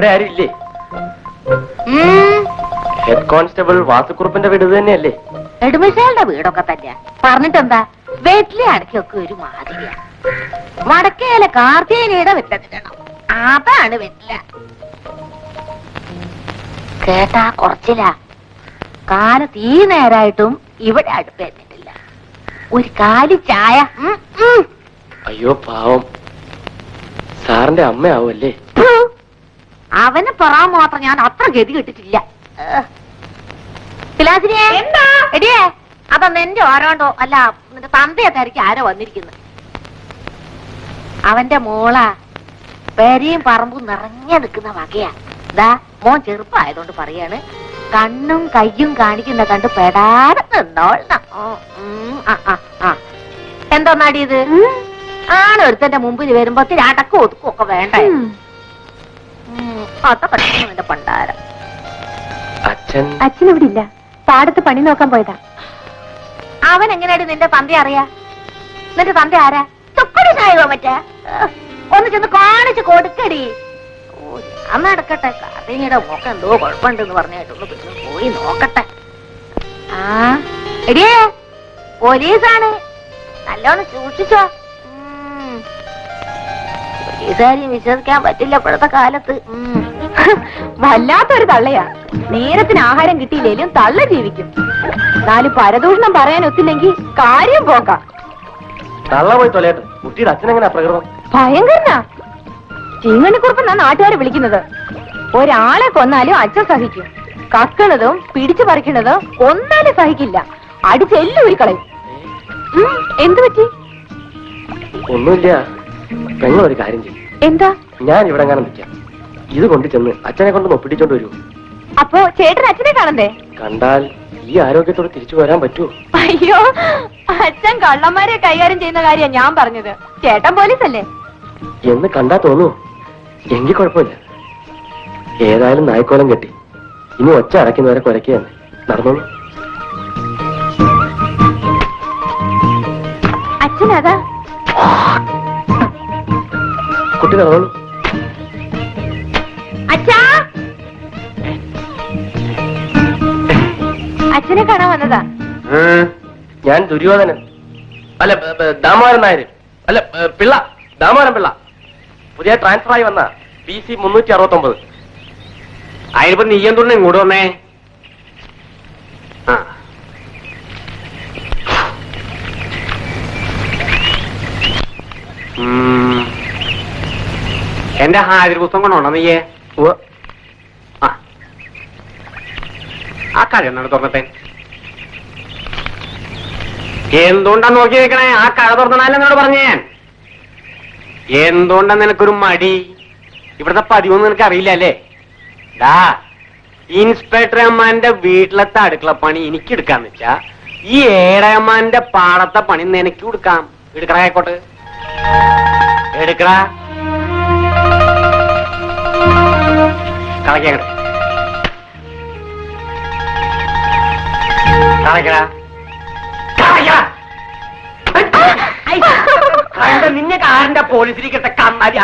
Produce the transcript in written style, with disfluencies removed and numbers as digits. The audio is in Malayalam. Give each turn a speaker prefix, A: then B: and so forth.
A: ഇവിടെ ആരും ഇല്ലേ? ഹെഡ് കോൺസ്റ്റബിൾ വാസുക്കുറുപ്പിന്റെ വീട് തന്നെയല്ലേ?
B: നെടുമശാലിന്റെ വീടൊക്കെ തന്നെയാ. പറഞ്ഞിട്ടെന്താ, വീട്ടിലെ അടക്കൊക്കെ ഒരു മാതിരിയാ. വടക്കേലെ കാർത്തികനിയുടെ വെട്ടത്തിടണം, അതാണ് വെറ്റില. കേട്ടാ കുറച്ചില്ല. കാലത്ത് ഈ നേരായിട്ടും ഇവിടെ അടുപ്പ് എന്നിട്ടില്ല. ഒരു കാലി ചായ.
A: അയ്യോ പാവം, സാറിന്റെ അമ്മയാവല്ലേ?
B: അവനെ പറയാൻ മാത്രം ഞാൻ അത്ര ഗതി കിട്ടിട്ടില്ല. എടിയേ, അതൊന്ന് എന്റെ ഓരോണ്ടോ അല്ല നിന്റെ തന്തയത്തായിരിക്കും ആരോ വന്നിരിക്കുന്നത്. അവന്റെ മോളാ, പെരയും പറമ്പും നിറഞ്ഞു നിൽക്കുന്ന വകയാ. ദാ മോൻ ചെറുപ്പമായതുകൊണ്ട് പറയാണ്, കണ്ണും കയ്യും കാണിക്കുന്ന കണ്ട് പെടാതെ നിന്നോളണം. എന്തോന്നാടി ഇത്? ആണൊരുത്തന്റെ മുമ്പിൽ വരുമ്പോ അടക്കം ഒതുക്കും ഒക്കെ വേണ്ടേ? അത പഠിക്കുന്നു നിന്റെ പണ്ടാരം.
C: അച്ഛൻ ഇവിടെ ഇല്ല, പാടത്ത് പണി നോക്കാൻ പോയതാ.
B: അവൻ എങ്ങനെയാടി നിന്റെ തന്ത അറിയാ? നിന്റെ തന്ത ആരാ? തുപ്പടി സായോ മറ്റേ? ഒന്ന് ചെന്ന് കാണിച്ച് കൊടുക്കടി. അന്ന് നടക്കട്ടെ, കാർത്തികയുടെ മോക്കം എന്തോ കുഴപ്പമുണ്ടെന്ന് പറഞ്ഞായിട്ടൊന്ന് പിന്നെ പോയി നോക്കട്ടെ. എടിയേ, പോലീസാണ്, നല്ലോണം സൂക്ഷിച്ചോ. പോലീസുകാരെയും വിശ്വസിക്കാൻ പറ്റില്ല ഇപ്പോഴത്തെ കാലത്ത്.
C: വല്ലാത്തൊരു തള്ളയാ. നേരത്തിന് ആഹാരം കിട്ടിയില്ലേലും തള്ള ജീവിക്കും. നാല് പരദൂഷണം പറയാൻ ഒത്തില്ലെങ്കിൽ കാര്യം പോക്കാം.
A: തള്ള പോയി തൊലയട്ടെ. കുട്ടിയുടെ അച്ഛനെങ്ങനെ പ്രകൃതം?
C: ഭയങ്കരനാ. ചീങ്ങണിക്കുറുപ്പെന്നാ നാട്ടുകാരെ വിളിക്കുന്നത്. ഒരാളെ കൊന്നാലും അച്ഛൻ സഹിക്കും. കക്കണതും പിടിച്ചു പറിക്കണതും ഒന്നാലും സഹിക്കില്ല. അടിച്ചെല്ലൂരി കളയും. എന്തു പറ്റി?
A: ഒന്നുമില്ല. ഞങ്ങൾ ഒരു കാര്യം ചെയ്യും.
C: എന്താ?
A: ഞാൻ ഇവിടെ എങ്ങനെ നിൽക്കാം, ഇത് കൊണ്ടു ചെന്ന് അച്ഛനെ കൊണ്ട് ഒപ്പിടിച്ചോണ്ട് വരൂ.
C: അപ്പോ ചേട്ടൻ അച്ഛനെ കാണണ്ടേ?
A: കണ്ടാൽ ഈ ആരോഗ്യത്തോടെ തിരിച്ചു വരാൻ പറ്റുമോ?
C: അയ്യോ, അച്ഛൻ കള്ളന്മാരെ കൈകാര്യം ചെയ്യുന്ന കാര്യം ഞാൻ പറഞ്ഞത്. ചേട്ടൻ പോലീസല്ലേ?
A: എന്ന് കണ്ടാ തോന്നുവോ? എങ്കിൽ കുഴപ്പമില്ല. ഏതായാലും നായ്ക്കോലം കെട്ടി ഇനി ഒച്ച അടയ്ക്കുന്നവരെ കുരയ്ക്കുകയാണ്. നടന്നോളൂ.
C: അച്ഛനതാ.
A: കുട്ടി നടന്നോളൂ.
C: അച്ഛാ, അച്ഛനെ കാണാൻ വന്നതാ.
A: ഞാൻ ദുര്യോധനൻ. അല്ല, ദാമോദരൻ നായർ. അല്ല, പിള്ള, ദാമോദരൻ പിള്ള. പുതിയ ട്രാൻസ്ഫർ ആയി വന്ന PC 369.
D: അതിനിപ്പോ നീ എന്തുകൊണ്ട് ഇങ്ങോട്ട് വന്നേ? എന്റെ ഹാജർ പുസ്തകം കൊണ്ടോണോ നീയേ? ആ കഴ എന്നാണ് തുറന്നിട്ടെ. എന്തുകൊണ്ടാ നോക്കി നിൽക്കണേ? ആ കഴ തുറന്നാലും എന്നോട് പറഞ്ഞേ. എന്തുകൊണ്ടാ നിനക്കൊരു മടി? ഇവിടുത്തെ പതിവൊന്നും നിനക്ക് അറിയില്ല അല്ലേ? ഡാ, ഇൻസ്പെക്ടർ അമ്മാന്റെ വീട്ടിലത്തെ അടുക്കളപ്പണി എനിക്ക് എടുക്കാന്ന് വെച്ചാ ഈ ഏഴയമ്മാന്റെ പാടത്തെ പണി നിനക്ക് കൊടുക്കാം. എടുക്കറ ആയിക്കോട്ടെ, എടുക്കടാ. കളക്കട നിന്നെ കാറിന്റെ പോലീസിലേക്ക് കണ്ണാടി.